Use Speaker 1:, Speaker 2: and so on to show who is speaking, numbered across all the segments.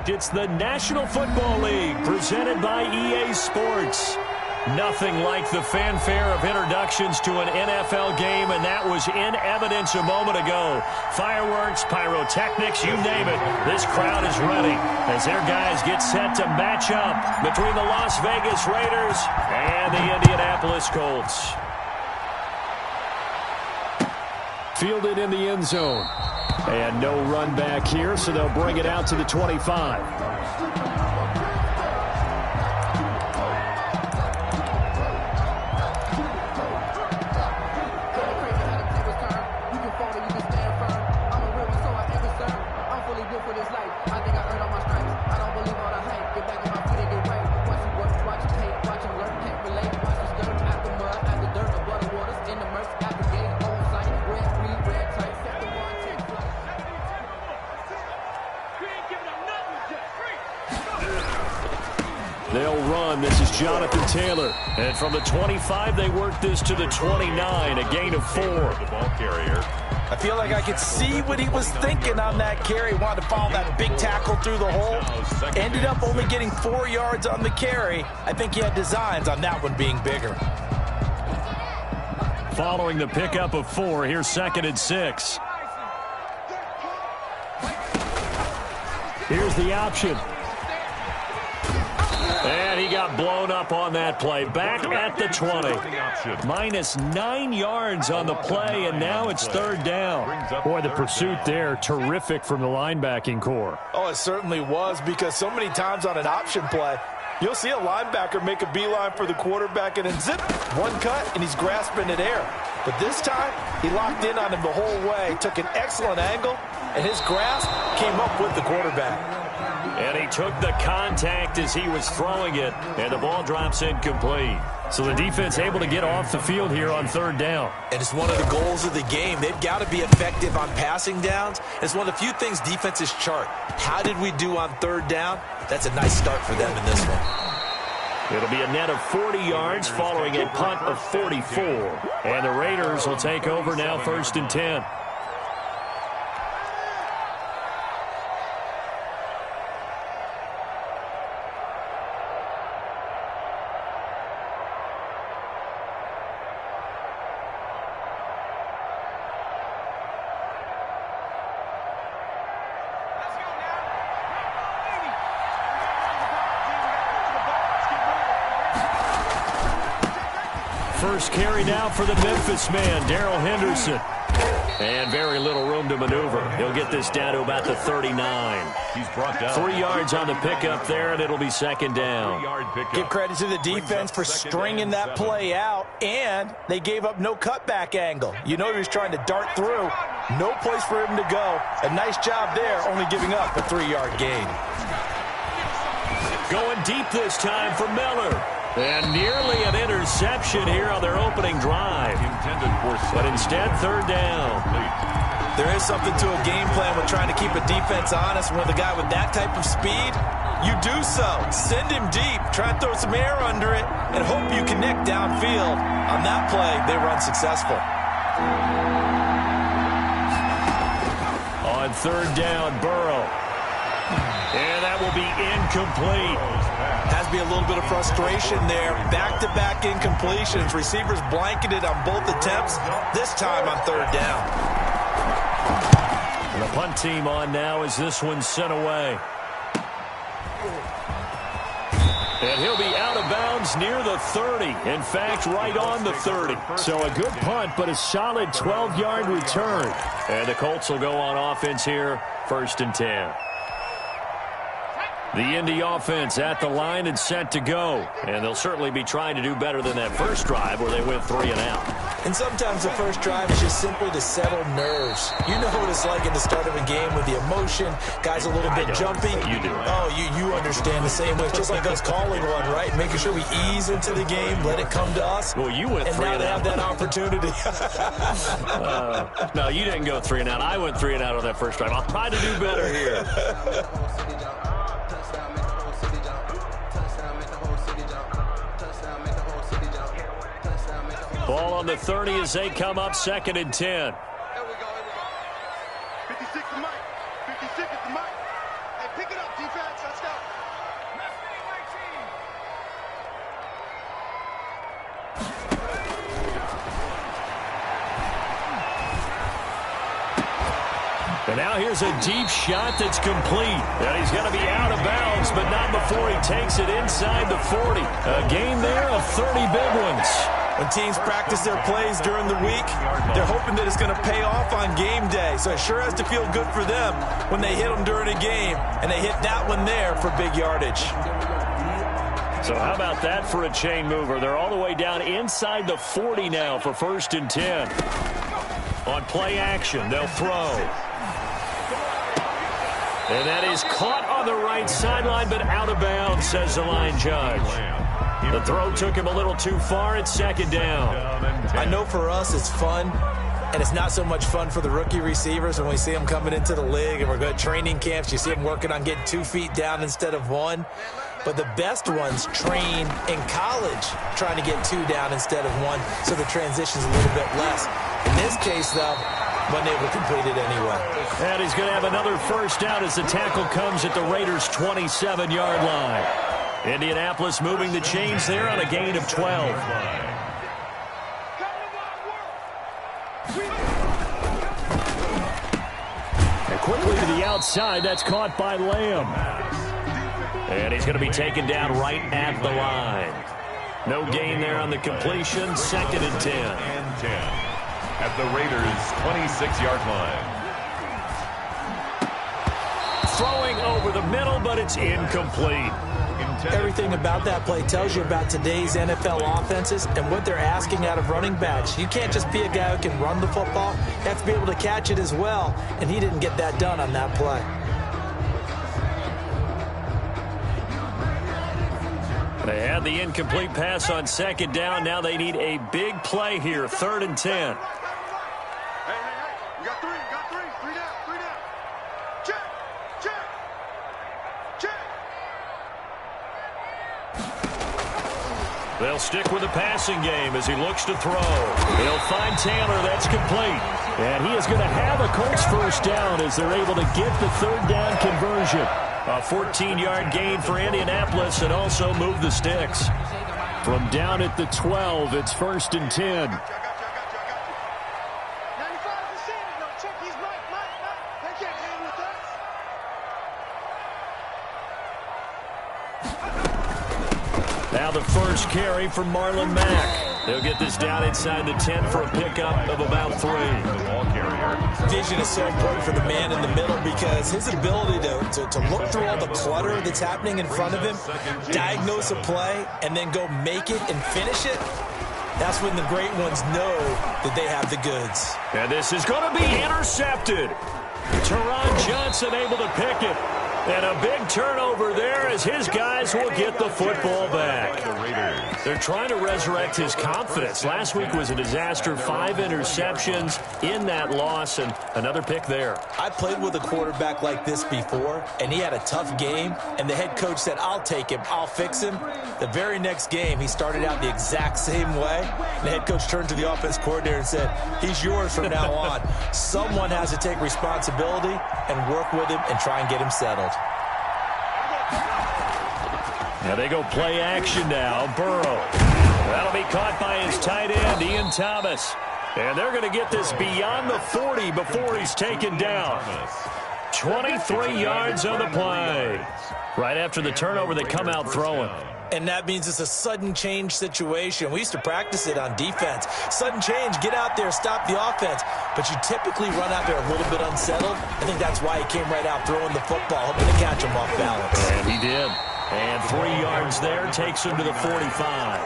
Speaker 1: It's the National Football League presented by EA Sports. Nothing like the fanfare of introductions to an NFL game, and that was in evidence a moment ago. Fireworks, pyrotechnics, you name it. This crowd is ready as their guys get set to match up between the Las Vegas Raiders and the Indianapolis Colts. Fielded in the end zone. And no run back here, so they'll bring it out to the 25. They'll run. This is Jonathan Taylor. And from the 25, they work this to the 29, a gain of 4. The ball carrier.
Speaker 2: I feel like I could see what he was thinking on that carry. Wanted to follow that big tackle through the hole. Ended up only getting 4 yards on the carry. I think he had designs on that one being bigger.
Speaker 1: Following the pickup of 4, here's 2nd and 6. Here's the option. And he got blown up on that play. Back at the 20. Minus 9 yards on the play, and now it's 3rd down. Boy, the pursuit there, terrific from the linebacking core.
Speaker 2: Oh, it certainly was, because so many times on an option play, you'll see a linebacker make a beeline for the quarterback and then zip, one cut, and he's grasping at air. But this time, he locked in on him the whole way, took an excellent angle, and his grasp came up with the quarterback.
Speaker 1: And he took the contact as he was throwing it, and the ball drops incomplete. So the defense able to get off the field here on 3rd down.
Speaker 2: And it's one of the goals of the game. They've got to be effective on passing downs. It's one of the few things defenses chart. How did we do on 3rd down? That's a nice start for them in this one.
Speaker 1: It'll be a net of 40 yards following a punt of 44. And the Raiders will take over now 1st and 10. First carry now for the Memphis man, Darrell Henderson. And very little room to maneuver. He'll get this down to about the 39. He's brought down 3 yards on the pickup there, and it'll be 2nd down.
Speaker 2: Give credit to the defense for stringing that play out, and they gave up no cutback angle. You know he was trying to dart through. No place for him to go. A nice job there, only giving up a 3-yard gain.
Speaker 1: Going deep this time for Miller. And nearly an interception here on their opening drive. But instead, 3rd down.
Speaker 2: There is something to a game plan with trying to keep a defense honest. With a guy with that type of speed, you do so. Send him deep. Try and throw some air under it and hope you connect downfield. On that play, they run successful.
Speaker 1: On 3rd down, Burrow. And that will be incomplete.
Speaker 2: Has to be a little bit of frustration there. Back-to-back incompletions. Receivers blanketed on both attempts, this time on 3rd down.
Speaker 1: And the punt team on now as this one's sent away. And he'll be out of bounds near the 30. In fact, right on the 30. So a good punt, but a solid 12-yard return. And the Colts will go on offense here, 1st and 10. The Indy offense at the line and set to go. And they'll certainly be trying to do better than that first drive where they went 3 and out.
Speaker 2: And sometimes the first drive is just simply to settle nerves. You know what it's like at the start of a game with the emotion. Guys a little bit jumpy.
Speaker 1: You do.
Speaker 2: Oh, you understand the same way. It's just like us calling one, right? Making sure we ease into the game, let it come to us.
Speaker 1: Well, you went 3 and out.
Speaker 2: And now they have that opportunity.
Speaker 1: No, you didn't go 3 and out. I went 3 and out on that first drive. I'll try to do better here. Ball on the 30 as they come up 2nd and 10.
Speaker 3: 56 to Mike. 56 to Mike. pick it up, defense. Let's go.
Speaker 1: And now here's a deep shot that's complete. And he's going to be out of bounds, but not before he takes it inside the 40. A gain there of 30 big ones.
Speaker 2: When teams practice their plays during the week, they're hoping that it's going to pay off on game day. So it sure has to feel good for them when they hit them during a game, and they hit that one there for big yardage.
Speaker 1: So how about that for a chain mover? They're all the way down inside the 40 now for 1st and 10. On play action, they'll throw. And that is caught on the right sideline, but out of bounds, says the line judge. The throw took him a little too far. It's 2nd down.
Speaker 2: I know for us it's fun, and it's not so much fun for the rookie receivers when we see them coming into the league and we're going to training camps. You see them working on getting 2 feet down instead of 1. But the best ones train in college trying to get 2 down instead of 1, so the transition's a little bit less. In this case, though, wasn't able to complete it anyway.
Speaker 1: And he's going to have another 1st down as the tackle comes at the Raiders' 27-yard line. Indianapolis moving the chains there on a gain of 12. And quickly to the outside, that's caught by Lamb. And he's going to be taken down right at the line. No gain there on the completion. 2nd and 10.
Speaker 4: At the Raiders' 26-yard line.
Speaker 1: Throwing over the middle, but it's incomplete.
Speaker 2: Everything about that play tells you about today's NFL offenses and what they're asking out of running backs. You can't just be a guy who can run the football. You have to be able to catch it as well, and he didn't get that done on that play.
Speaker 1: They had the incomplete pass on 2nd down. Now they need a big play here, 3rd and 10.
Speaker 3: You got 3, you got 3. 3 down, 3 down. Check, check, check.
Speaker 1: They'll stick with the passing game as he looks to throw. He'll find Taylor. That's complete. And he is going to have a Colts 1st down as they're able to get the 3rd down conversion. A 14-yard gain for Indianapolis and also move the sticks. From down at the 12, it's 1st and 10.
Speaker 3: 95 receivers. No, check. He's right. They can't hang with us.
Speaker 1: Now the 1st carry for Marlon Mack. They'll get this down inside the 10 for a pickup of about 3.
Speaker 4: The ball carrier.
Speaker 2: Vision is so important for the man in the middle because his ability to look through all the clutter that's happening in front of him, diagnose a play, and then go make it and finish it, that's when the great ones know that they have the goods.
Speaker 1: And this is going to be intercepted. Teron Johnson able to pick it. And a big turnover there as his guys will get the football back. They're trying to resurrect his confidence. Last week was a disaster. 5 interceptions in that loss and another pick there.
Speaker 2: I played with a quarterback like this before, and he had a tough game, and the head coach said, I'll take him, I'll fix him. The very next game, he started out the exact same way. The head coach turned to the offense coordinator and said, he's yours from now on. Someone has to take responsibility and work with him and try and get him settled.
Speaker 1: Now they go play action now. Burrow. That'll be caught by his tight end, Ian Thomas. And they're going to get this beyond the 40 before he's taken down. 23 yards on the play. Right after the turnover, they come out throwing.
Speaker 2: And that means it's a sudden change situation. We used to practice it on defense. Sudden change, get out there, stop the offense. But you typically run out there a little bit unsettled. I think that's why he came right out throwing the football, hoping to catch him off balance.
Speaker 1: And he did. And 3 yards there takes him to the 45.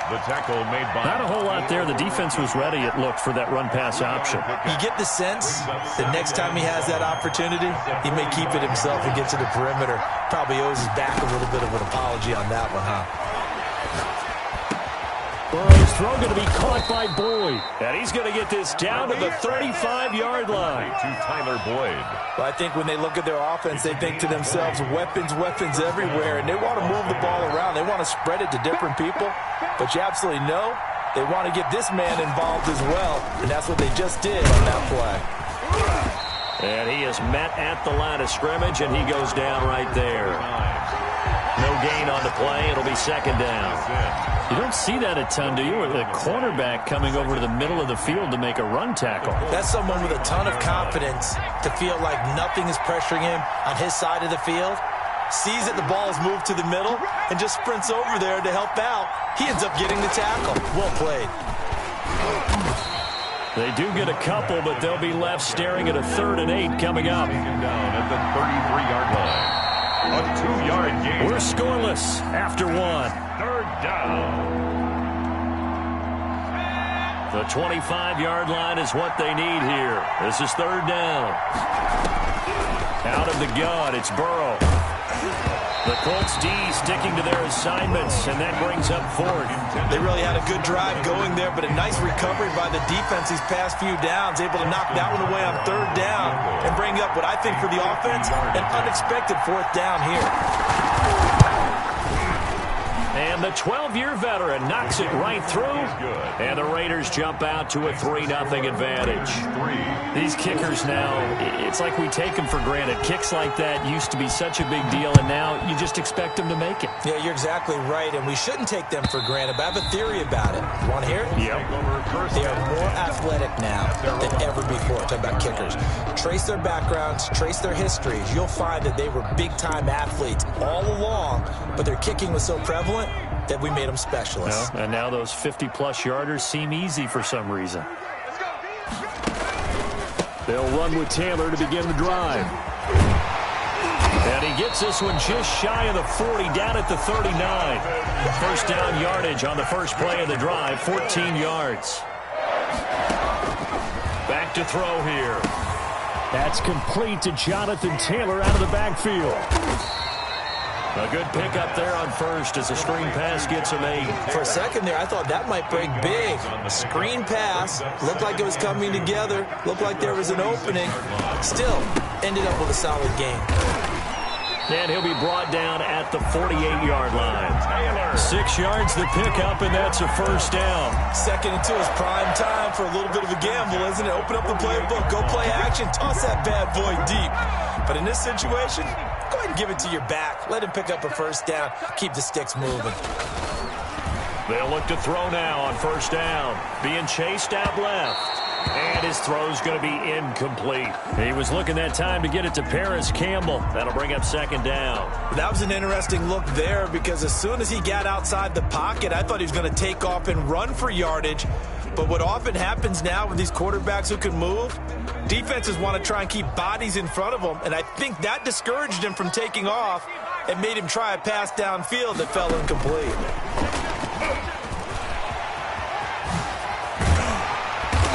Speaker 4: The tackle made by...
Speaker 1: Not a whole lot there. The defense was ready, it looked, for that run-pass option.
Speaker 2: You get the sense that next time he has that opportunity, he may keep it himself and get to the perimeter. Probably owes his back a little bit of an apology on that one, huh?
Speaker 1: Burrow's throw going to be caught by Boyd. And he's going to get this down to the 35-yard line.
Speaker 4: To Tyler Boyd.
Speaker 2: Well, I think when they look at their offense, they think to themselves, weapons, weapons everywhere, and they want to move the ball around. They want to spread it to different people, but you absolutely know they want to get this man involved as well, and that's what they just did on that play.
Speaker 1: And he is just met at the line of scrimmage, and he goes down right there. No gain on the play. It'll be second down.
Speaker 5: You don't see that a ton, do you? With a cornerback coming over to the middle of the field to make a run tackle.
Speaker 2: That's someone with a ton of confidence to feel like nothing is pressuring him on his side of the field. Sees that the ball is moved to the middle and just sprints over there to help out. He ends up getting the tackle. Well played.
Speaker 1: They do get a couple, but they'll be left staring at a 3rd and 8 coming up.
Speaker 4: Down at the 33-yard line. A 2-yard gain.
Speaker 1: We're scoreless after 1.
Speaker 4: 3rd down.
Speaker 1: The 25-yard line is what they need here. This is 3rd down. Out of the gun, it's Burrow. The Colts D sticking to their assignments, and that brings up 4th.
Speaker 2: They really had a good drive going there, but a nice recovery by the defense these past few downs, able to knock that one away on 3rd down and bring up what I think for the offense, an unexpected 4th down here.
Speaker 1: And the 12-year veteran knocks it right through, and the Raiders jump out to a 3-0 advantage. These kickers now, it's like we take them for granted. Kicks like that used to be such a big deal, and now you just expect them to make it.
Speaker 2: Yeah, you're exactly right, and we shouldn't take them for granted, but I have a theory about it. You want to hear it?
Speaker 1: Yep.
Speaker 2: They are more athletic now than ever before. Talking about kickers. Trace their backgrounds, trace their histories. You'll find that they were big-time athletes all along, but their kicking was so prevalent that we made them specialists.
Speaker 1: Well, and now those 50-plus yarders seem easy for some reason. They'll run with Taylor to begin the drive. And he gets this one just shy of the 40, down at the 39. First down yardage on the first play of the drive, 14 yards. Back to throw here. That's complete to Jonathan Taylor out of the backfield. A good pickup there on first as a screen pass gets him 8.
Speaker 2: For a second there, I thought that might break big. Screen pass. Looked like it was coming together. Looked like there was an opening. Still, ended up with a solid game.
Speaker 1: And he'll be brought down at the 48-yard line. 6 yards the pickup, and that's a first down. 2nd and 2 is prime time for a little bit of a gamble, isn't it? Open up the playbook, go play action, toss that bad boy deep. But in this situation, go ahead and give it to your back. Let him pick up a first down. Keep the sticks moving. They'll look to throw now on first down. Being chased out left. And his throw's going to be incomplete. He was looking that time to get it to Paris Campbell. That'll bring up 2nd down. That was an interesting look there because as soon as he got outside the pocket, I thought he was going to take off and run for yardage. But what often happens now with these quarterbacks who can move, defenses want to try and keep bodies in front of them, and I think that discouraged him from taking off and made him try a pass downfield that fell incomplete.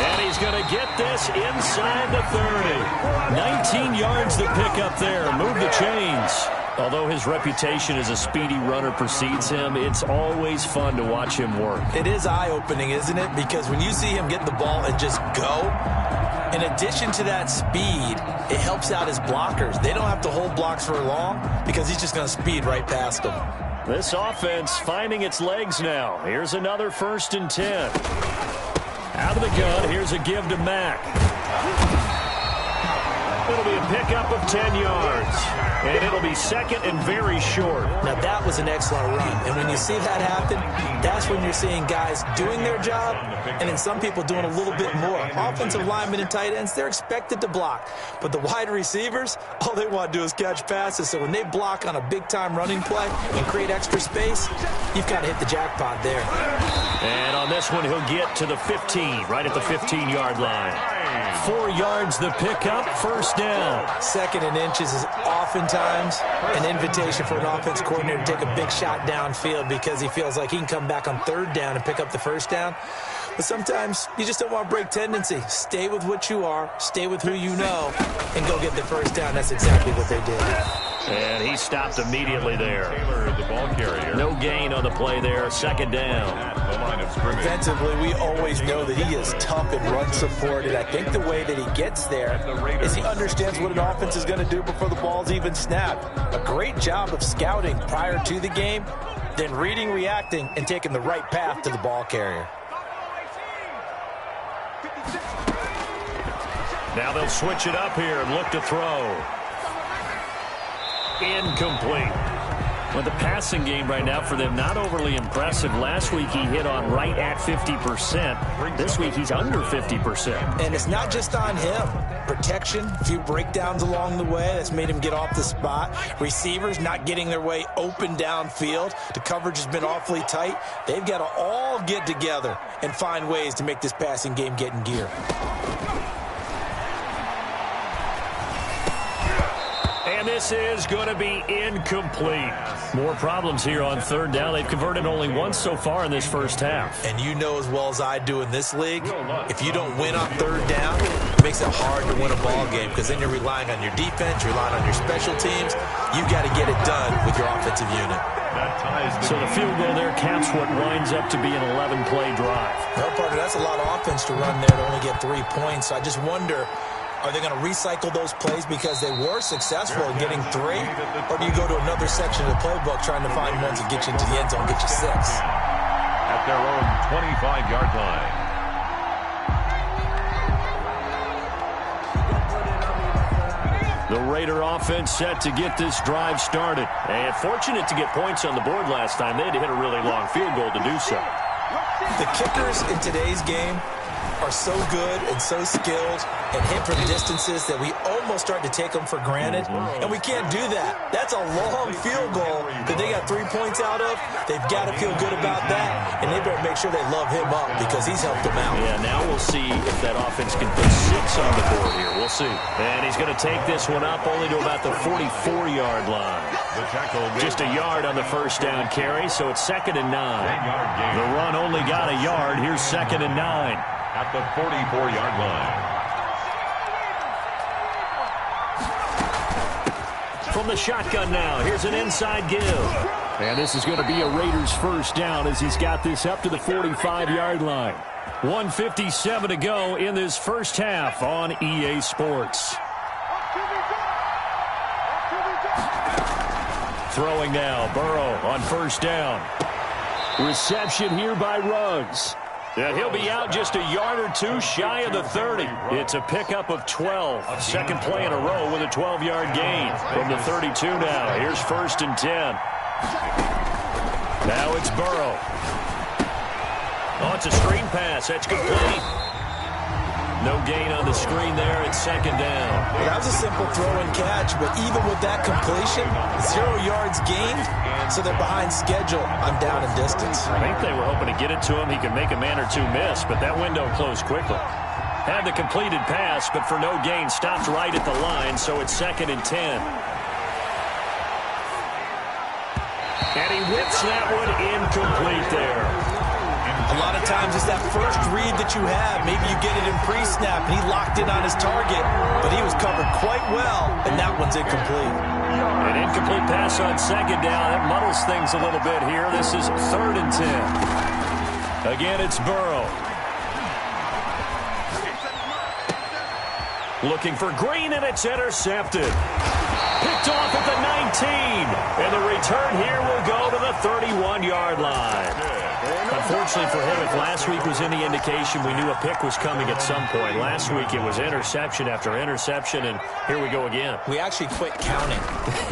Speaker 1: And he's going to get this inside the 30. 19 yards the pickup there. Move the chains. Although his reputation as a speedy runner precedes him, it's always fun to watch him work. It is eye-opening, isn't it? Because when you see him get the ball and just go, in addition to that speed, it helps out his blockers. They don't have to hold blocks for long because he's just going to speed right past them. This offense finding its legs now. Here's another 1st and 10. Out of the gun, here's a give to Mack. It'll be a pickup of 10 yards. And it'll be 2nd and very short. Now, that was an excellent run. And when you see that happen, that's when you're seeing guys doing their job and then some people doing a little bit more. Offensive linemen and tight ends, they're expected to block. But the wide receivers, all they want to do is catch passes. So when they block on a big-time running play and create extra space, you've got to hit the jackpot there. And on this one, he'll get to the 15, right at the 15-yard line. 4 yards the pickup, first down. 2nd and inches is oftentimes an invitation for an offense coordinator to take a big shot downfield because he feels like he can come back on 3rd down and pick up the first down. But sometimes you just don't want to break tendency. Stay with what you are, stay with who you know, and go get the first down. That's exactly what they did. And he stopped immediately there.
Speaker 4: Taylor, the ball carrier.
Speaker 1: No gain on the play there, 2nd down.
Speaker 4: At the line of scrimmage.
Speaker 2: Defensively, we always know that he is tough and run supported. I think the way that he gets there is he understands what an offense is going to do before the ball's even snapped. A great job of scouting prior to the game, then reading, reacting, and taking the right path to the ball carrier.
Speaker 1: Now they'll switch it up here and look to throw. Incomplete. Well, the passing game right now for them, not overly impressive. Last week he hit on right at 50%. This week he's under 50%.
Speaker 2: And it's not just on him. Protection, a few breakdowns along the way that's made him get off the spot. Receivers not getting their way open downfield. The coverage has been awfully tight. They've got to all get together and find ways to make this passing game get in gear.
Speaker 1: And this is going to be incomplete. More problems here on third down. They've converted only once so far in this first half.
Speaker 2: And you know as well as I do in this league, if you don't win on third down, it makes it hard to win a ball game because then you're relying on your defense, you're relying on your special teams. You got to get it done with your offensive unit.
Speaker 1: So the field goal there caps what winds up to be an 11-play drive.
Speaker 2: Well, partner, that's a lot of offense to run there to only get 3 points. So I just wonder, are they going to recycle those plays because they were successful in getting 3? Or do you go to another section of the playbook trying to find ones that get you into the end zone, get you 6?
Speaker 4: At their own 25-yard line.
Speaker 1: The Raider offense set to get this drive started. And fortunate to get points on the board last time. They had to hit a really long field goal to do so.
Speaker 2: The kickers in today's game are so good and so skilled and hit from distances that we almost start to take them for granted. And we can't do that. That's a long field goal that they got 3 points out of. They've got to feel good about that, and they better make sure they love him up because he's helped them out.
Speaker 1: Yeah, now we'll see if that offense can put 6 on the board here. We'll see. And he's going to take this one up only to about the 44-yard line. Just a yard on the first down carry, so it's 2nd and 9. The run only got a yard. Here's 2nd and 9.
Speaker 4: At the 44-yard line.
Speaker 1: From the shotgun now, here's an inside give. And this is going to be a Raiders first down as he's got this up to the 45-yard line. 1:57 to go in this first half on EA Sports. Throwing now, Burrow on first down. Reception here by Ruggs. Yeah, he'll be out just a yard or 2 shy of the 30. It's a pickup of 12. Second play in a row with a 12-yard gain. From the 32 now, here's 1st and 10. Now it's Burrow. Oh, it's a screen pass. That's complete. No gain on the screen there. It's 2nd down.
Speaker 2: Well, that was a simple throw and catch, but even with that completion, 0 yards gained, so they're behind schedule on down and distance.
Speaker 1: I think they were hoping to get it to him. He could make a man or 2 miss, but that window closed quickly. Had the completed pass, but for no gain, stopped right at the line, so it's 2nd and 10. And he whips that one incomplete there.
Speaker 2: A lot of times it's that first read that you have. Maybe you get it in pre-snap, and he locked in on his target, but he was covered quite well, and that one's incomplete.
Speaker 1: An incomplete pass on 2nd down. That muddles things a little bit here. This is 3rd and 10. Again, it's Burrow. Looking for Green, and it's intercepted. Picked off at the 19. And the return here will go to the 31-yard line. Unfortunately for him, if last week was any indication, we knew a pick was coming at some point. Last week it was interception after interception, and here we go again.
Speaker 2: We actually quit counting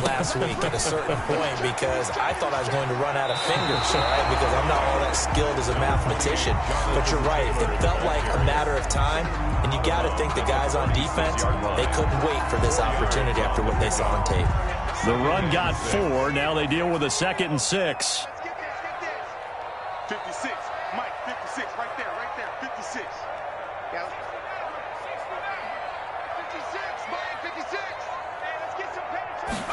Speaker 2: last week at a certain point because I thought I was going to run out of fingers, right? Because I'm not all that skilled as a mathematician. But you're right. It felt like a matter of time, and you got to think the guys on defense, they couldn't wait for this opportunity after what they saw on tape.
Speaker 1: The run got 4. Now they deal with a 2nd and 6.
Speaker 3: 56, Mike, 56, right there, 56. Yeah. 56, Mike, 56. Hey, let's get some penetration.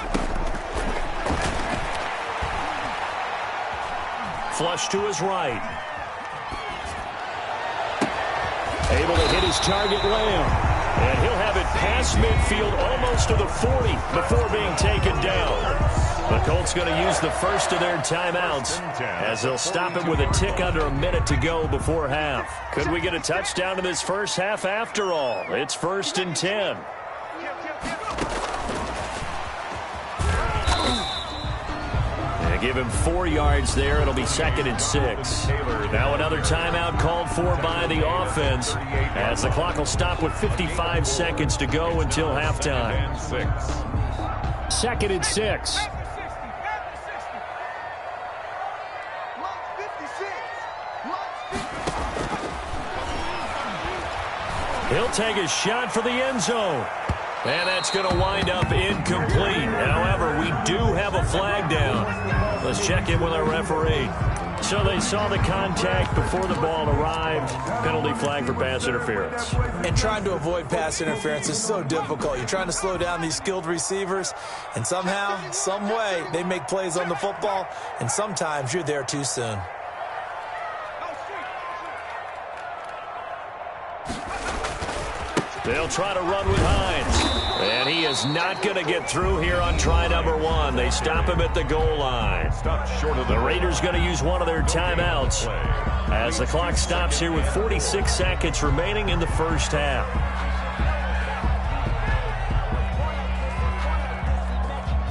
Speaker 1: Flush to his right. Able to hit his target, Lamb. And he'll have it past midfield almost to the 40 before being taken down. The Colts going to use the first of their timeouts as they'll stop it with a tick under a minute to go before half. Could we get a touchdown in this first half after all? It's 1st and 10. give him 4 yards there. It'll be 2nd and 6. Now another timeout called for by the offense as the clock will stop with 55 seconds to go until halftime. 2nd and 6. He'll take a shot for the end zone. And that's going to wind up incomplete. However, we do have a flag down. Let's check in with our referee. So they saw the contact before the ball arrived. Penalty flag for pass interference.
Speaker 2: And trying to avoid pass interference is so difficult. You're trying to slow down these skilled receivers, and somehow, some way, they make plays on the football, and sometimes you're there too soon.
Speaker 1: They'll try to run with Hines. And he is not going to get through here on try number 1. They stop him at the goal line. The Raiders going to use one of their timeouts as the clock stops here with 46 seconds remaining in the first half.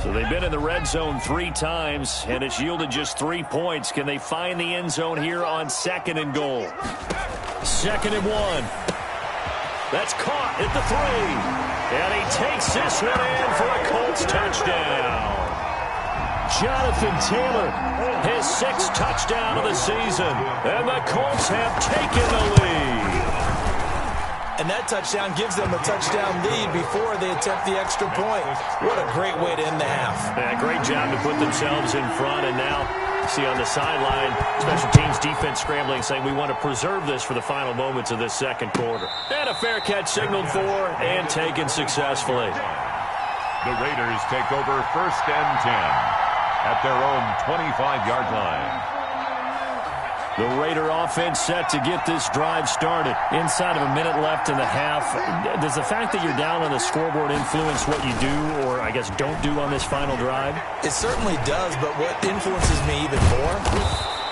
Speaker 1: So they've been in the red zone 3 times, and it's yielded just 3 points. Can they find the end zone here on 2nd and goal? 2nd and 1. That's caught at the 3. And he takes this one in for a Colts touchdown. Jonathan Taylor, his 6th touchdown of the season. And the Colts have taken the lead.
Speaker 2: And that touchdown gives them a touchdown lead before they attempt the extra point. What a great way to end the half.
Speaker 1: Yeah, great job to put themselves in front, and now see on the sideline, special teams defense scrambling, saying we want to preserve this for the final moments of this second quarter. And a fair catch signaled for and taken successfully.
Speaker 4: The Raiders take over 1st and 10 at their own 25-yard line.
Speaker 1: The Raider offense set to get this drive started. Inside of a minute left in the half, does the fact that you're down on the scoreboard influence what you do or, I guess, don't do on this final drive?
Speaker 2: It certainly does, but what influences me even more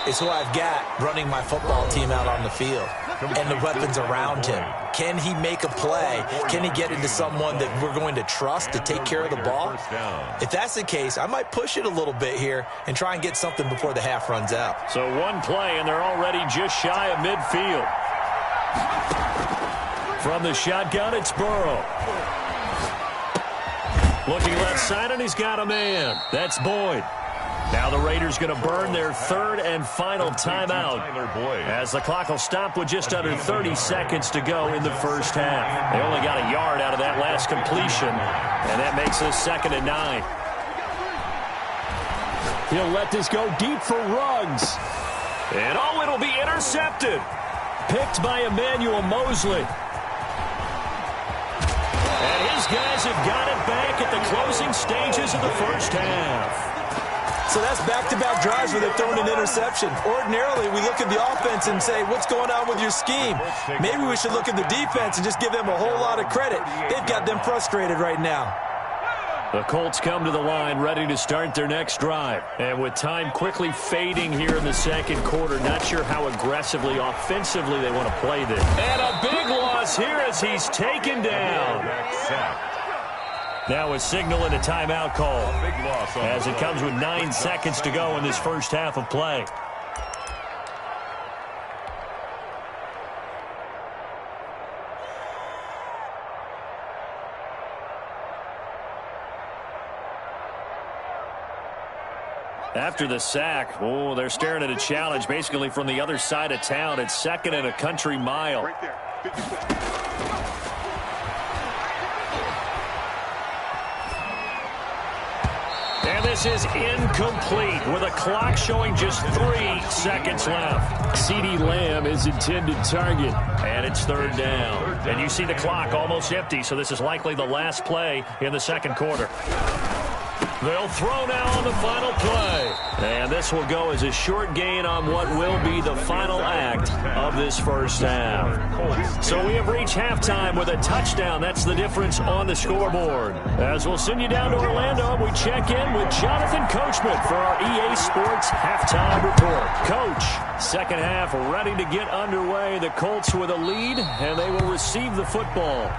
Speaker 2: is who I've got running my football team out on the field and the weapons around him. Can he make a play? Can he get into someone that we're going to trust to take care of the ball? If that's the case, I might push it a little bit here and try and get something before the half runs out.
Speaker 1: So one play, and they're already just shy of midfield. From the shotgun, it's Burrow. Looking left side, and he's got a man. That's Boyd. Now the Raiders going to burn their 3rd and final timeout as the clock will stop with just under 30 seconds to go in the first half. They only got a yard out of that last completion, and that makes this 2nd and 9. He'll let this go deep for Ruggs. And oh, it'll be intercepted. Picked by Emmanuel Mosley. And his guys have got it back at the closing stages of the first half.
Speaker 2: So that's back-to-back drives where they're throwing an interception. Ordinarily, we look at the offense and say, what's going on with your scheme? Maybe we should look at the defense and just give them a whole lot of credit. They've got them frustrated right now.
Speaker 1: The Colts come to the line ready to start their next drive. And with time quickly fading here in the second quarter, not sure how aggressively, offensively they want to play this. And a big loss here as he's taken down. Now a signal and a timeout call as it comes with 9 seconds to go in this first half of play. After the sack, oh, they're staring at a challenge basically from the other side of town. It's 2nd and a country mile.
Speaker 3: Right there. 50.
Speaker 1: And this is incomplete with a clock showing just 3 seconds left. CeeDee Lamb is intended target, and it's 3rd down. And you see the clock almost empty, so this is likely the last play in the second quarter. They'll throw now on the final play. And this will go as a short gain on what will be the final act of this first half. So we have reached halftime with a touchdown. That's the difference on the scoreboard. As we'll send you down to Orlando, we check in with Jonathan Coachman for our EA Sports Halftime Report. Coach, second half ready to get underway. The Colts with a lead, and they will receive the football.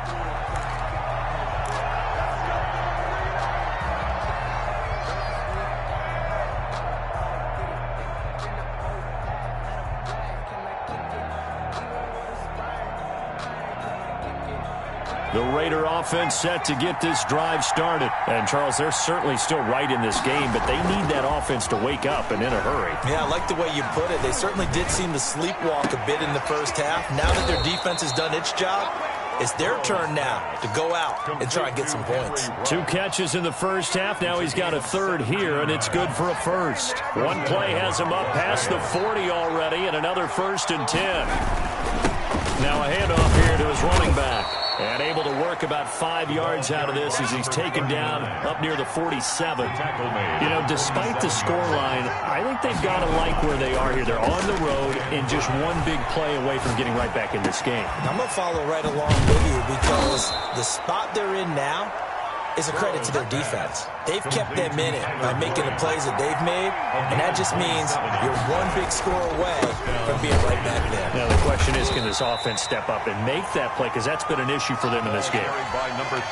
Speaker 1: The Raider offense set to get this drive started. And, Charles, they're certainly still right in this game, but they need that offense to wake up and in a hurry.
Speaker 2: Yeah, I like the way you put it. They certainly did seem to sleepwalk a bit in the first half. Now that their defense has done its job, it's their turn now to go out and try and get some points.
Speaker 1: 2 catches in the first half. Now he's got a third here, and it's good for a first. One play has him up past the 40 already, and another 1st and 10. Now a handoff here to his running back. And able to work about 5 yards out of this as he's taken down up near the 47. You know, despite the scoreline, I think they've got to like where they are here. They're on the road and just one big play away from getting right back in this game.
Speaker 2: I'm going to follow right along with you because the spot they're in now is a credit to their defense. They've kept them in it by making the plays that they've made, and that just means you're one big score away from being right back there.
Speaker 1: Now, the question is, can this offense step up and make that play? Because that's been an issue for them in this game.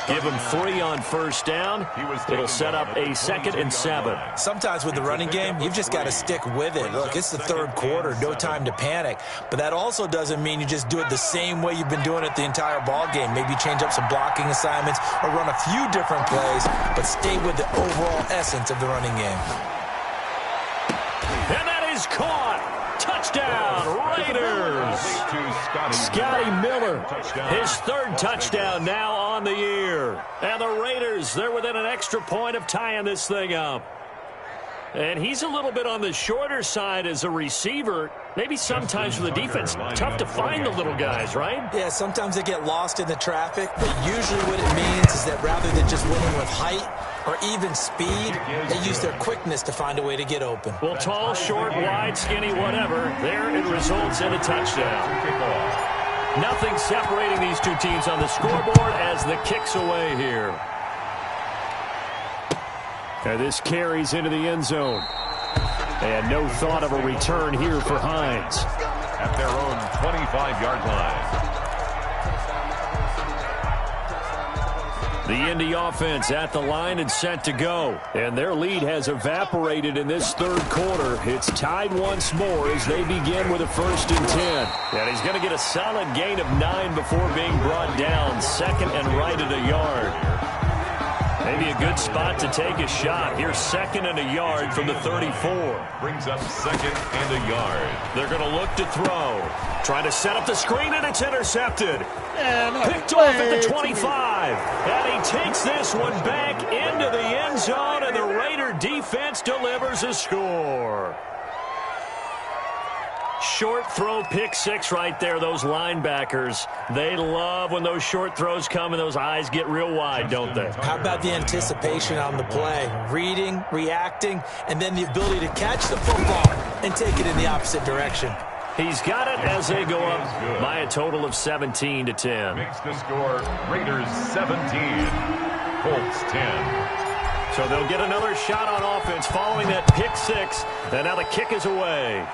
Speaker 1: Give them 3 on first down. It'll set up a 2nd and 7.
Speaker 2: Sometimes with the running game, you've just got to stick with it. Look, it's the 3rd quarter, no time to panic. But that also doesn't mean you just do it the same way you've been doing it the entire ball game. Maybe change up some blocking assignments or run a few different plays, but stay with the overall essence of the running game.
Speaker 1: And that is caught. Touchdown, Raiders. Scotty Miller, his 3rd touchdown now on the year. And the Raiders, they're within an extra point of tying this thing up. And he's a little bit on the shorter side as a receiver. Maybe sometimes for the defense, tough to find the little guys, right?
Speaker 2: Yeah, sometimes they get lost in the traffic, but usually what it means is that rather than just winning with height or even speed, they use their quickness to find a way to get open.
Speaker 1: Well, tall, short, wide, skinny, whatever, there it results in a touchdown. Nothing separating these two teams on the scoreboard as the kick's away here. And this carries into the end zone. And no thought of a return here for Hines.
Speaker 4: At their own 25-yard line.
Speaker 1: The Indy offense at the line and set to go. And their lead has evaporated in this 3rd quarter. It's tied once more as they begin with a 1st and 10. And he's going to get a solid gain of 9 before being brought down. 2nd and right at a yard. Maybe a good spot to take a shot. Here's 2nd and a yard from the 34.
Speaker 4: Brings up 2nd and a yard.
Speaker 1: They're going to look to throw. Trying to set up the screen, and it's intercepted. Picked off at the 25. And he takes this one back into the end zone, and the Raider defense delivers a score. Short throw, pick 6 right there. Those linebackers, they love when those short throws come and those eyes get real wide, don't they?
Speaker 2: How about the anticipation on the play? Reading, reacting, and then the ability to catch the football and take it in the opposite direction.
Speaker 1: He's got it as they go up by a total of 17 to 10.
Speaker 4: Makes the score Raiders 17, Colts 10.
Speaker 1: So they'll get another shot on offense following that pick 6. And now the kick is away.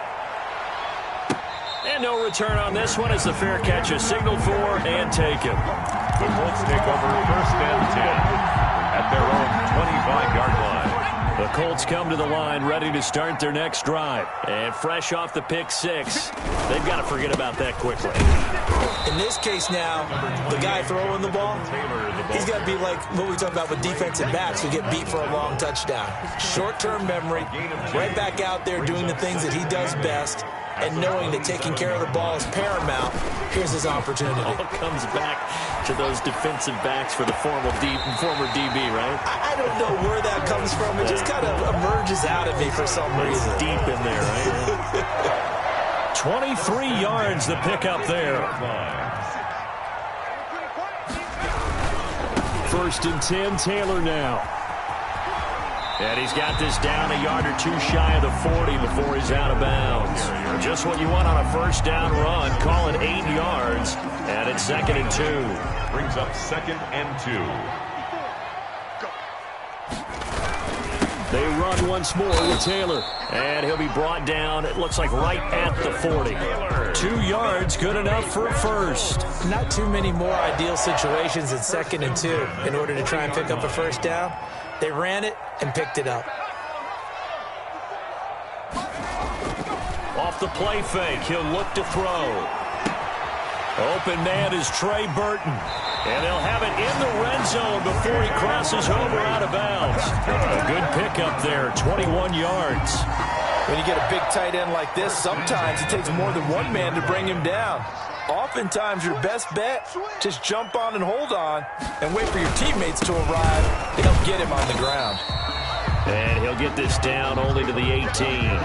Speaker 1: And no return on this one as the fair catch is signaled for and taken.
Speaker 4: The Colts take over 1st and 10 at their own 25-yard line.
Speaker 1: The Colts come to the line ready to start their next drive. And fresh off the pick 6, they've got to forget about that quickly.
Speaker 2: In this case now, the guy throwing the ball, he's got to be like what we talk about with defensive backs who get beat for a long touchdown. Short-term memory, right back out there doing the things that he does best, and knowing that taking care of the ball is paramount. Here's his opportunity.
Speaker 1: All comes back to those defensive backs for the former DB, right?
Speaker 2: I don't know where that comes from. It just kind of emerges out of me for some reason.
Speaker 1: It's deep in there, right? 23 yards the pickup there. 1st and 10, Taylor now. And he's got this down a yard or 2 shy of the 40 before he's out of bounds. Just what you want on a 1st down run. Call it 8 yards. And it's 2nd and 2.
Speaker 4: Brings up 2nd and 2.
Speaker 1: They run once more with Taylor. And he'll be brought down, it looks like right at the 40. 2 yards, good enough for a first.
Speaker 2: Not too many more ideal situations in 2nd and 2 in order to try and pick up a 1st down. They ran it and picked it up.
Speaker 1: Off the play fake, he'll look to throw. Open man is Trey Burton. And they'll have it in the red zone before he crosses over out of bounds. A good pickup there, 21 yards.
Speaker 2: When you get a big tight end like this, sometimes it takes more than one man to bring him down. Oftentimes, your best bet, just jump on and hold on and wait for your teammates to arrive and help get him on the ground.
Speaker 1: And he'll get this down only to the 18.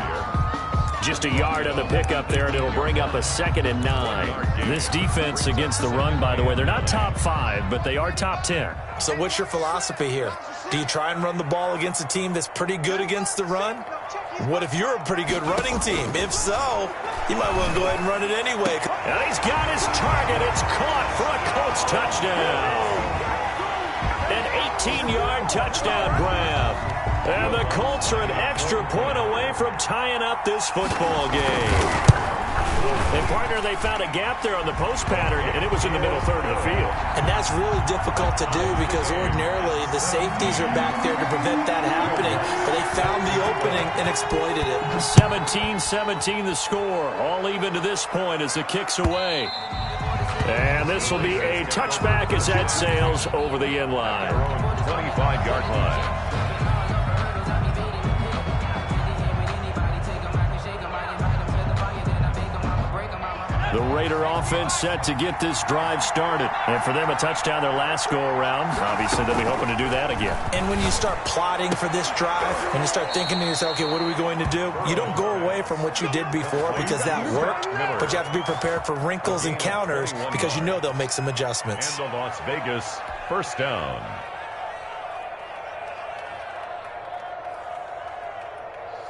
Speaker 1: Just a yard on the pickup there, and it'll bring up a 2nd and 9. This defense against the run, by the way, they're not top 5, but they are top 10.
Speaker 2: So what's your philosophy here? Do you try and run the ball against a team that's pretty good against the run? What if you're a pretty good running team? If so, you might want to go ahead and run it anyway.
Speaker 1: And he's got his target. It's caught for a Colts touchdown. An 18-yard touchdown grab. And the Colts are an extra point away from tying up this football game. And, partner, they found a gap there on the post pattern, and it was in the middle third of the field.
Speaker 2: And that's really difficult to do because ordinarily the safeties are back there to prevent that happening. But they found the opening and exploited it.
Speaker 1: 17-17 the score. All even to this point as the kick's away. And this will be a touchback as that sails over the end line.
Speaker 4: 25-yard line.
Speaker 1: The Raider offense set to get this drive started. And for them, a touchdown their last go-around. Obviously, they'll be hoping to do that again.
Speaker 2: And when you start plotting for this drive, when you start thinking to yourself, okay, what are we going to do? You don't go away from what you did before because that worked, but you have to be prepared for wrinkles and counters because you know they'll make some adjustments.
Speaker 4: And the Las Vegas first down.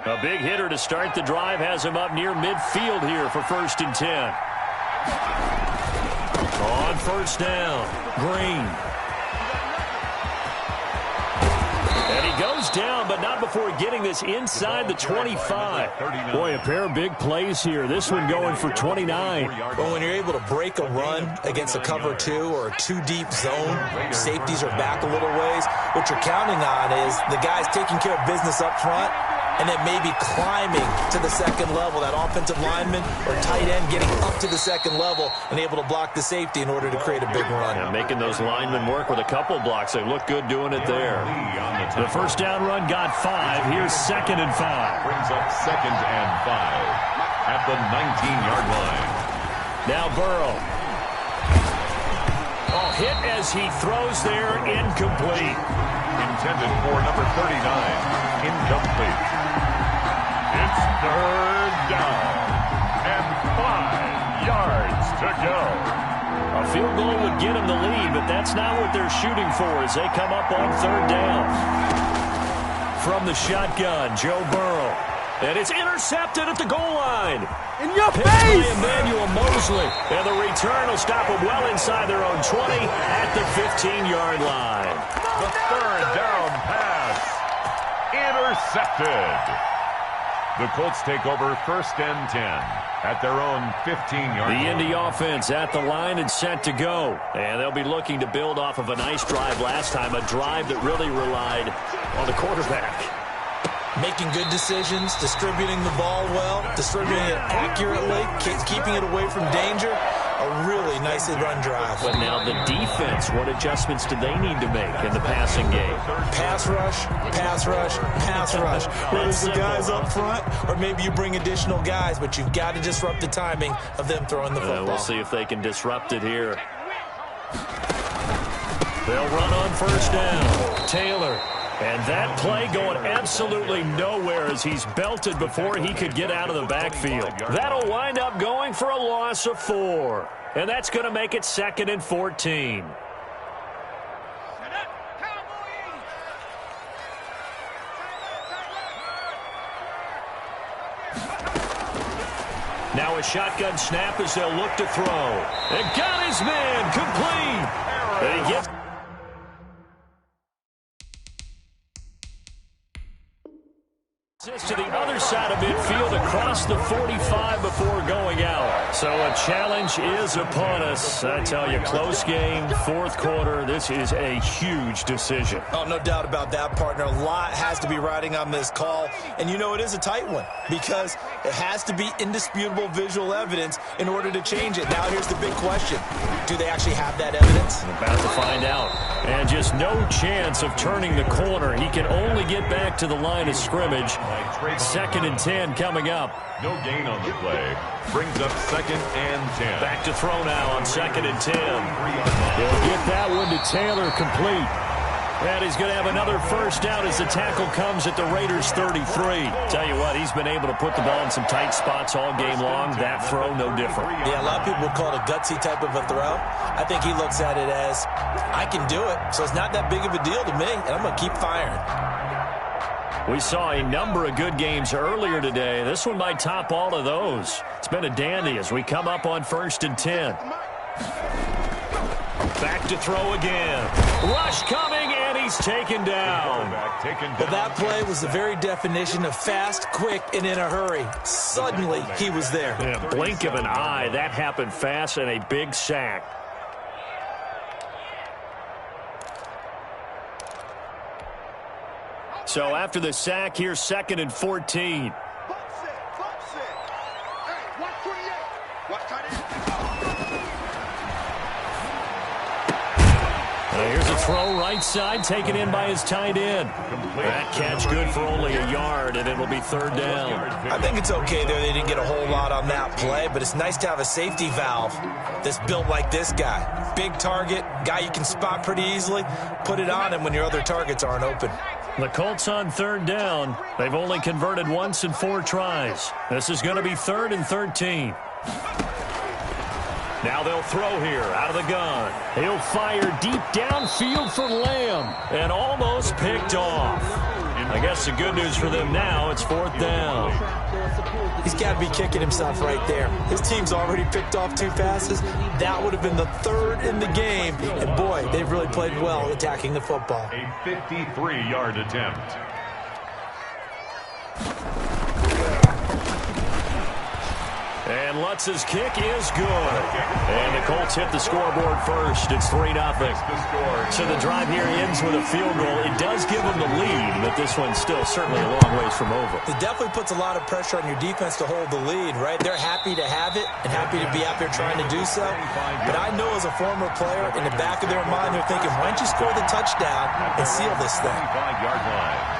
Speaker 1: A big hitter to start the drive has him up near midfield here for 1st and 10. On 1st down, Green. And he goes down, but not before getting this inside the 25. Boy, a pair of big plays here. This one going for 29.
Speaker 2: Well, when you're able to break a run against a cover 2 or a 2-deep zone, safeties are back a little ways. What you're counting on is the guys taking care of business up front, and then maybe climbing to the 2nd level, that offensive lineman or tight end getting up to the 2nd level and able to block the safety in order to create a big run.
Speaker 1: Yeah, making those linemen work with a couple blocks. They look good doing it there. The 1st down run got 5. Here's 2nd and 5.
Speaker 4: Brings up 2nd and 5 at the 19-yard line.
Speaker 1: Now Burrow. Oh, hit as he throws there, incomplete.
Speaker 4: Intended for number 39, incomplete. It's 3rd down and 5 yards to go.
Speaker 1: A field goal would get them the lead, but that's not what they're shooting for as they come up on 3rd down. From the shotgun, Joe Burrow. And it's intercepted at the goal line.
Speaker 3: In your
Speaker 1: Picked
Speaker 3: face!
Speaker 1: by Emmanuel Mosley. And the return will stop them well inside their own 20 at the 15-yard line.
Speaker 4: The 3rd down pass. Intercepted. The Colts take over 1st and 10 at their own 15-yard line.
Speaker 1: The Indy offense at the line and set to go. And they'll be looking to build off of a nice drive last time, a drive that really relied on the quarterback.
Speaker 2: Making good decisions, distributing the ball well, distributing it accurately, keeping it away from danger. A really nicely run drive.
Speaker 1: But now the defense, what adjustments do they need to make in the passing game?
Speaker 2: Pass rush, pass rush, pass rush. Whether it's the guys up front or maybe you bring additional guys, but you've got to disrupt the timing of them throwing the football.
Speaker 1: We'll see if they can disrupt it here. They'll run on 1st down. Taylor. And that play going absolutely nowhere as he's belted before he could get out of the backfield. That'll wind up going for a loss of 4. And that's going to make it 2nd and 14. Now a shotgun snap as they'll look to throw. And got his man complete. And he gets... To the other side of midfield across the 45 before going out. So a challenge is upon us. I tell you, close game, fourth quarter. This is a huge decision.
Speaker 2: Oh, no doubt about that, partner. A lot has to be riding on this call. And you know it is a tight one because it has to be indisputable visual evidence in order to change it. Now here's the big question. Do they actually have that evidence?
Speaker 1: I'm about to find out. And just no chance of turning the corner. He can only get back to the line of scrimmage. 2nd and 10 coming up.
Speaker 4: No gain on the play. Brings up 2nd and 10.
Speaker 1: Back to throw now on 2nd and 10. He'll get that one to Taylor complete. And he's going to have another first down as the tackle comes at the Raiders' 33. Tell you what, he's been able to put the ball in some tight spots all game long. That throw, no different.
Speaker 2: Yeah, a lot of people would call it a gutsy type of a throw. I think he looks at it as, I can do it, so it's not that big of a deal to me, and I'm going to keep firing.
Speaker 1: We saw a number of good games earlier today. This one might top all of those. It's been a dandy as we come up on 1st and 10. Back to throw again. Rush coming, and he's taken down.
Speaker 2: Well, that play was the very definition of fast, quick, and in a hurry. Suddenly, he was there.
Speaker 1: Yeah, blink of an eye. That happened fast and a big sack. So after the sack, here's 2nd and 14.
Speaker 3: Box it. Hey, 128. Watch tight end.
Speaker 1: Here's a throw right side, taken in by his tight end. That catch good for only a yard, and it'll be 3rd down.
Speaker 2: I think it's okay there. They didn't get a whole lot on that play, but it's nice to have a safety valve that's built like this guy. Big target, guy you can spot pretty easily. Put it on him when your other targets aren't open.
Speaker 1: The Colts on 3rd down. They've only converted once in 4 tries. This is going to be 3rd and 13. Now they'll throw here out of the gun. He'll fire deep downfield for Lamb and almost picked off. I guess the good news for them now, it's 4th down.
Speaker 2: He's got to be kicking himself right there. His team's already picked off 2 passes. That would have been the 3rd in the game. And, boy, they've really played well attacking the football.
Speaker 4: A 53-yard attempt.
Speaker 1: And Lutz's kick is good. And the Colts hit the scoreboard first. It's 3-0. So the drive here ends with a field goal. It does give them the lead, but this one's still certainly a long ways from over.
Speaker 2: It definitely puts a lot of pressure on your defense to hold the lead, right? They're happy to have it and happy to be out there trying to do so. But I know as a former player, in the back of their mind, they're thinking, why don't you score the touchdown and seal this thing?
Speaker 4: 25-yard line.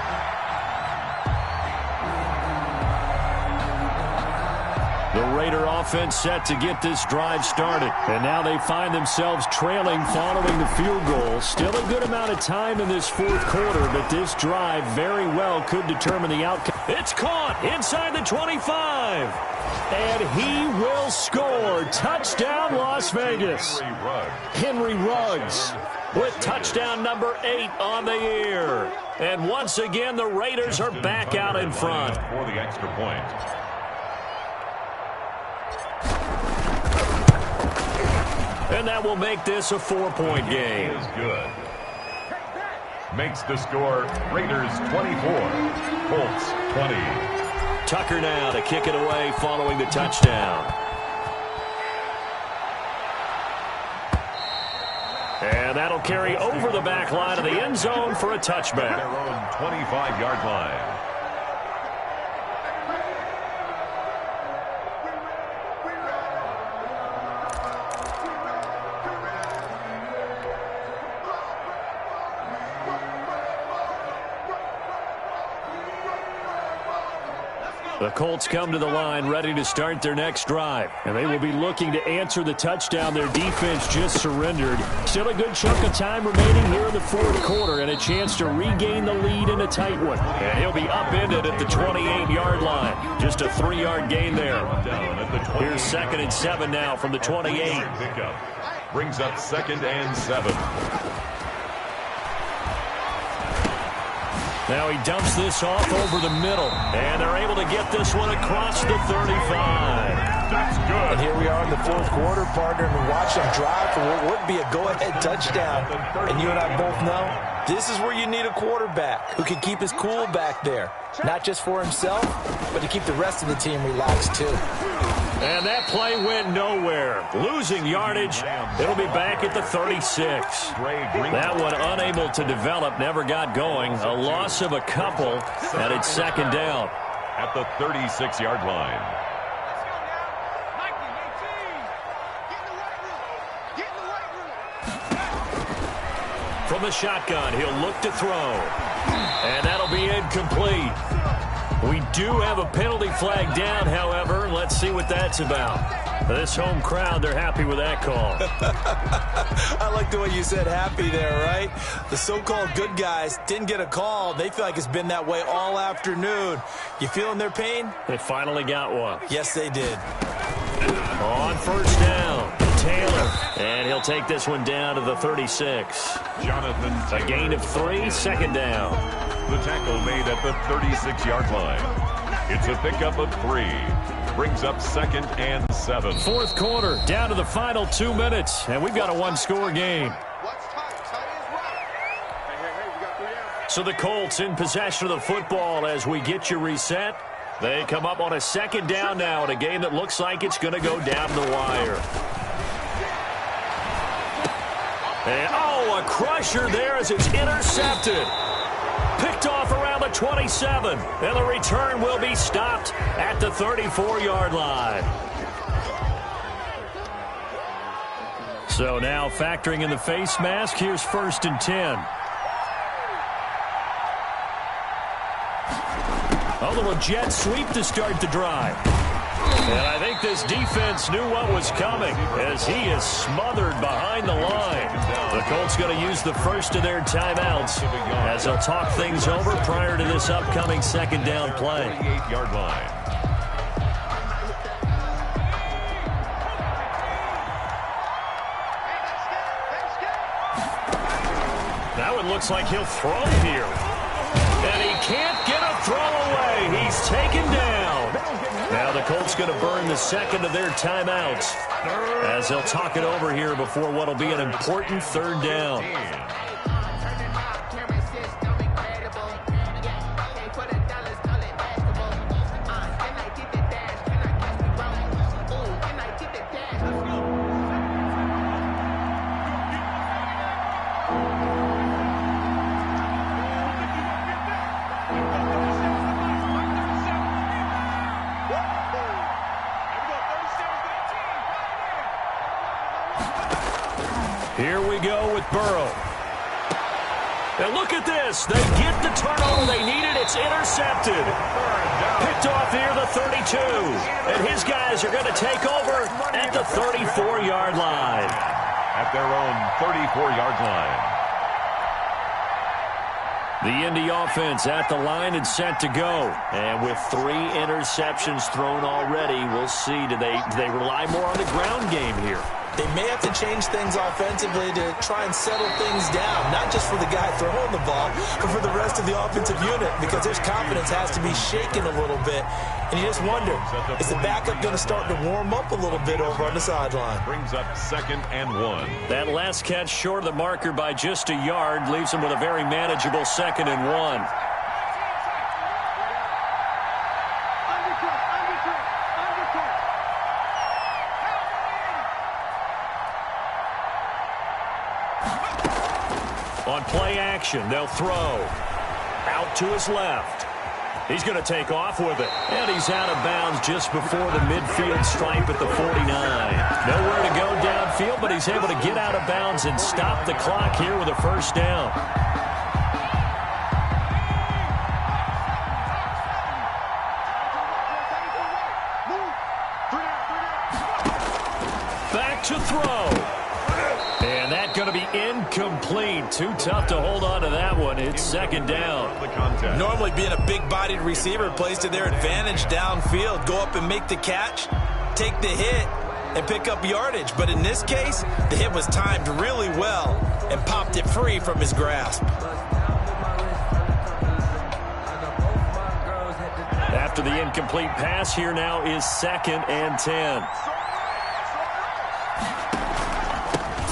Speaker 1: The Raider offense set to get this drive started. And now they find themselves trailing following the field goal. Still a good amount of time in this 4th quarter, but this drive very well could determine the outcome. It's caught inside the 25. And he will score. Touchdown, Las Vegas. Henry Ruggs with touchdown number 8 on the year. And once again, the Raiders are back out in front.
Speaker 4: For the extra point.
Speaker 1: And that will make this a 4-point game.
Speaker 4: Is good. Makes the score Raiders 24, Colts 20.
Speaker 1: Tucker now to kick it away following the touchdown. And that'll carry over the back line of the end zone for a touchback.
Speaker 4: Their own 25-yard line.
Speaker 1: The Colts come to the line ready to start their next drive. And they will be looking to answer the touchdown their defense just surrendered. Still a good chunk of time remaining here in the 4th quarter and a chance to regain the lead in a tight one. And he'll be upended at the 28-yard line. Just a 3-yard gain there. Here's 2nd and 7 now from the 28.
Speaker 4: Pickup. Brings up 2nd and 7.
Speaker 1: Now he dumps this off over the middle. And they're able to get this one across the 35.
Speaker 4: That's good.
Speaker 2: And here we are in the 4th quarter, partner, and we watch them drive for what would be a go-ahead touchdown. And you and I both know this is where you need a quarterback who can keep his cool back there. not just for himself, but to keep the rest of the team relaxed too.
Speaker 1: And that play went nowhere. Losing yardage. It'll be back at the 36. That one unable to develop, never got going. A loss of a couple, and it's second down.
Speaker 4: At the 36-yard line.
Speaker 1: From the shotgun, he'll look to throw. And that'll be incomplete. We do have a penalty flag down, however. Let's see what that's about. This home crowd, they're happy with that call.
Speaker 2: I like the way you said happy there, right? The so-called good guys didn't get a call. They feel like it's been that way all afternoon. You feeling their pain?
Speaker 1: They finally got one.
Speaker 2: Yes, they did.
Speaker 1: On first down, Taylor. And he'll take this one down to the 36.
Speaker 4: Jonathan Taylor.
Speaker 1: A gain of 3, second down.
Speaker 4: The tackle made at the 36-yard line. It's a pickup of 3. Brings up 2nd and 7.
Speaker 1: Fourth quarter, down to the final 2 minutes. And we've got a one-score game. So the Colts in possession of the football as we get you reset. They come up on a second down now in a game that looks like it's going to go down the wire. And, oh, a crusher there as it's intercepted. Picked off around the 27. And the return will be stopped at the 34-yard line. So now factoring in the face mask, here's 1st and 10. A little jet sweep to start the drive. And I think this defense knew what was coming as he is smothered behind the line. The Colts going to use the first of their timeouts as they'll talk things over prior to this upcoming second down play.
Speaker 4: 28-yard line.
Speaker 1: Now it looks like he'll throw here. And he can't get a throw away. He's taken down. Now the Colts going to burn the second of their timeouts as they'll talk it over here before what will be an important third down. Here we go with Burrow. And look at this. They get the turnover they needed. It's intercepted. Picked off here, the 32. And his guys are going to take over at the 34-yard line.
Speaker 4: At their own 34-yard line.
Speaker 1: The Indy offense at the line and set to go. And with 3 interceptions thrown already, we'll see. Do they rely more on the ground game here?
Speaker 2: They may have to change things offensively to try and settle things down, not just for the guy throwing the ball, but for the rest of the offensive unit, because their confidence has to be shaken a little bit. And you just wonder, is the backup going to start to warm up a little bit over on the sideline?
Speaker 4: Brings up 2nd and 1.
Speaker 1: That last catch short of the marker by just a yard leaves him with a very manageable 2nd and 1. On play action, they'll throw. Out to his left. He's going to take off with it. And he's out of bounds just before the midfield stripe at the 49. Nowhere to go downfield, but he's able to get out of bounds and stop the clock here with a first down. Back to throw. And that going to be incomplete. Too tough to hold on to that one. It's second down.
Speaker 2: Normally being a big-bodied receiver plays to their advantage downfield. Go up and make the catch, take the hit, and pick up yardage. But in this case, the hit was timed really well and popped it free from his grasp.
Speaker 1: After the incomplete pass, here now is 2nd and 10.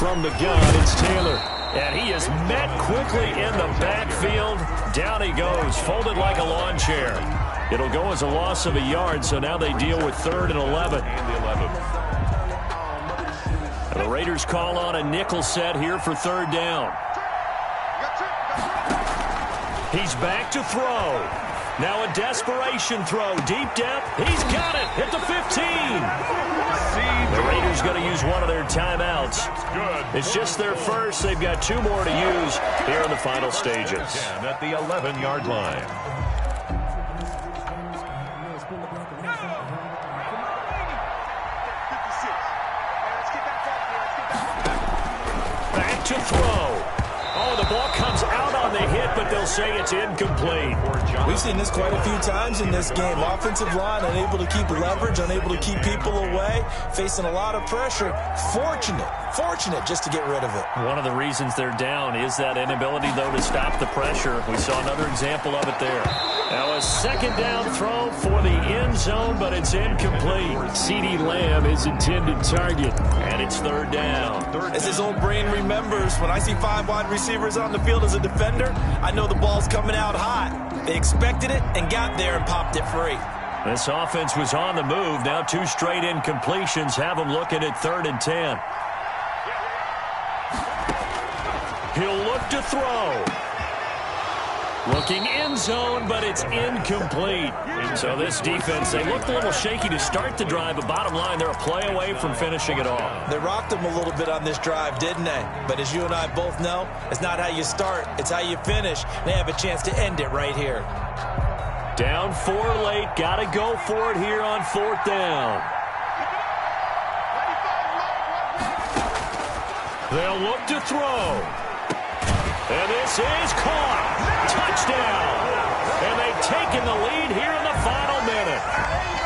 Speaker 1: From the gun, it's Taylor. And he is met quickly in the backfield. Down he goes, folded like a lawn chair. It'll go as a loss of a yard, so now they deal with 3rd and 11. And the Raiders call on a nickel set here for 3rd down. He's back to throw. Now a desperation throw. Deep depth. He's got it at the 15. The Raiders going to use one of their timeouts. It's just their first. They've got 2 more to use here in the final stages.
Speaker 4: At the 11-yard line.
Speaker 1: Back to throw. Oh, the ball comes out on the hit, but they'll say it's incomplete.
Speaker 2: We've seen this quite a few times in this game. Offensive line unable to keep leverage, unable to keep people away, facing a lot of pressure. Fortunate just to get rid of it.
Speaker 1: One of the reasons they're down is that inability, though, to stop the pressure. We saw another example of it there. Now a 2nd down throw for the end zone, but it's incomplete. CeeDee Lamb is intended target, and it's 3rd down.
Speaker 2: As his old brain remembers, when I see 5 wide receivers on the field as a defender, I know the ball's coming out hot. They expected it and got there and popped it free.
Speaker 1: This offense was on the move. Now 2 straight incompletions have them looking at 3rd and 10. He'll look to throw. Looking end zone, but it's incomplete. So this defense, they looked a little shaky to start the drive, but bottom line, they're a play away from finishing it off.
Speaker 2: They rocked them a little bit on this drive, didn't they? But as you and I both know, it's not how you start, it's how you finish. They have a chance to end it right here.
Speaker 1: Down 4 late, got to go for it here on 4th down. They'll look to throw. And this is caught. Touchdown. And they've taken the lead here in the final minute.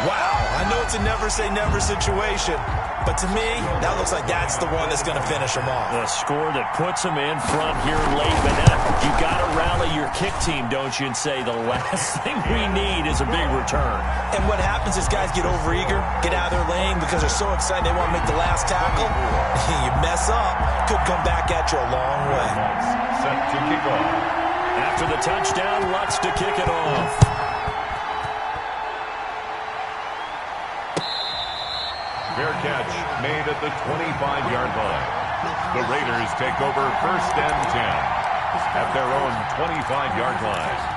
Speaker 2: Wow, I know it's a never-say-never situation, but to me, that looks like that's the one that's going to finish them off.
Speaker 1: The score that puts them in front here late, but now you got to rally your kick team, don't you, and say the last thing we need is a big return.
Speaker 2: And what happens is guys get overeager, get out of their lane because they're so excited they want to make the last tackle. You mess up, could come back at you a long way.
Speaker 4: Set to kick off.
Speaker 1: After the touchdown, Lutz to kick it off.
Speaker 4: Fair catch made at the 25-yard line. The Raiders take over 1st and 10 at their own 25-yard line.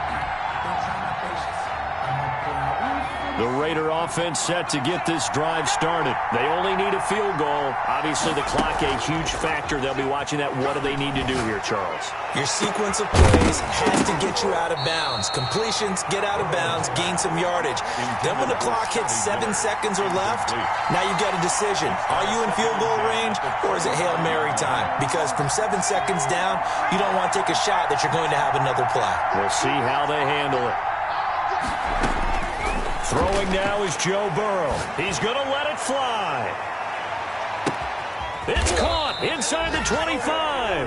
Speaker 1: The Raider offense set to get this drive started. They only need a field goal. Obviously, the clock a huge factor. They'll be watching that. What do they need to do here, Charles?
Speaker 2: Your sequence of plays has to get you out of bounds. Completions, get out of bounds, gain some yardage. Then when the clock hits 7 seconds or left, now you've got a decision. Are you in field goal range or is it Hail Mary time? Because from 7 seconds down, you don't want to take a shot that you're going to have another play.
Speaker 1: We'll see how they handle it. Throwing now is Joe Burrow. He's going to let it fly. It's caught inside the 25.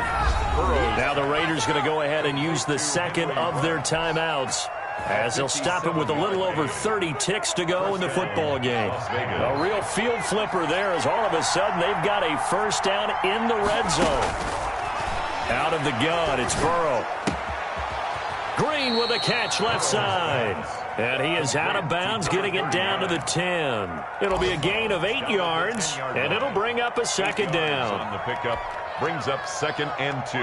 Speaker 1: Now the Raiders going to go ahead and use the 2nd of their timeouts as they'll stop it with a little over 30 ticks to go in the football game. A real field flipper there as all of a sudden they've got a 1st down in the red zone. Out of the gun, it's Burrow. Green with a catch left side. And he is out of bounds, getting it down to the 10. It'll be a gain of 8 yards, and it'll bring up a 2nd down.
Speaker 4: The pickup brings up 2nd and 2.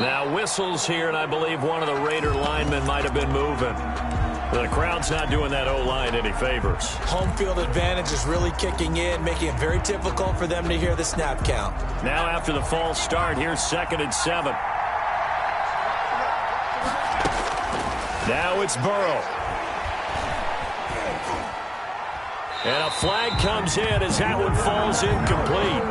Speaker 1: Now whistles here, and I believe one of the Raider linemen might have been moving. The crowd's not doing that O-line any favors.
Speaker 2: Home field advantage is really kicking in, making it very difficult for them to hear the snap count.
Speaker 1: Now after the false start, here's 2nd and 7. Now it's Burrow. And a flag comes in as that one falls incomplete.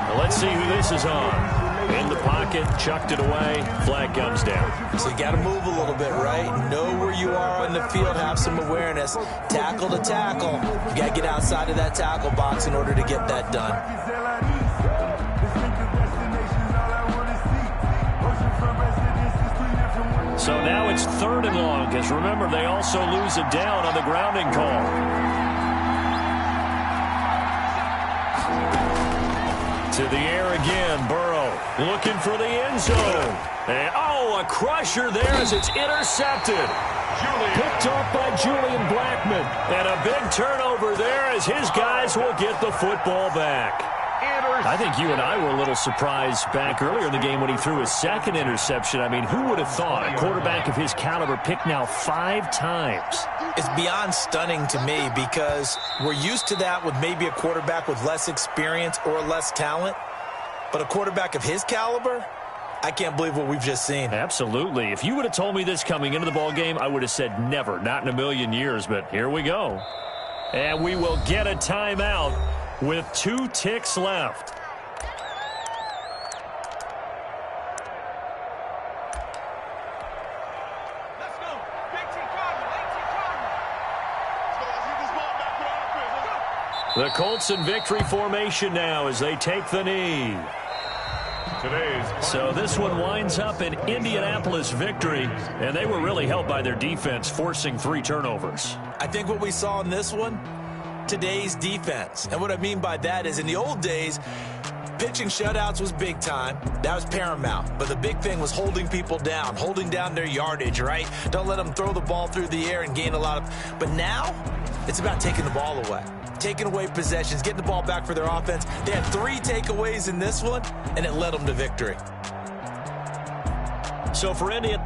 Speaker 1: Well, let's see who this is on. In the pocket, chucked it away, flag comes down.
Speaker 2: So you got to move a little bit, right? Know where you are on the field, have some awareness. Tackle to tackle. You got to get outside of that tackle box in order to get that done.
Speaker 1: So now it's 3rd and long, because remember, they also lose it down on the grounding call. To the air again, Burrow looking for the end zone. And, a crusher there as it's intercepted. Picked off by Julian Blackmon. And a big turnover there as his guys will get the football back.
Speaker 5: I think you and I were a little surprised back earlier in the game when he threw his second interception. I mean, who would have thought a quarterback of his caliber picked now 5 times?
Speaker 2: It's beyond stunning to me because we're used to that with maybe a quarterback with less experience or less talent. But a quarterback of his caliber, I can't believe what we've just seen.
Speaker 5: Absolutely. If you would have told me this coming into the ball game, I would have said never, not in a million years. But here we go.
Speaker 1: And we will get a timeout with 2 ticks left.
Speaker 3: Let's go. Big T Cardinal, 18 Cardinal. Let's get this ball back for our offense. Let's go.
Speaker 1: The Colts in victory formation now as they take the knee. So this one winds up in Indianapolis victory, and they were really helped by their defense, forcing 3 turnovers.
Speaker 2: I think what we saw in this one, today's defense. And what I mean by that is in the old days, pitching shutouts was big time. That was paramount. But the big thing was holding people down, holding down their yardage, right? Don't let them throw the ball through the air and gain a lot of... But now, it's about taking the ball away. Taking away possessions, getting the ball back for their offense. They had 3 takeaways in this one, and it led them to victory.
Speaker 1: So for India...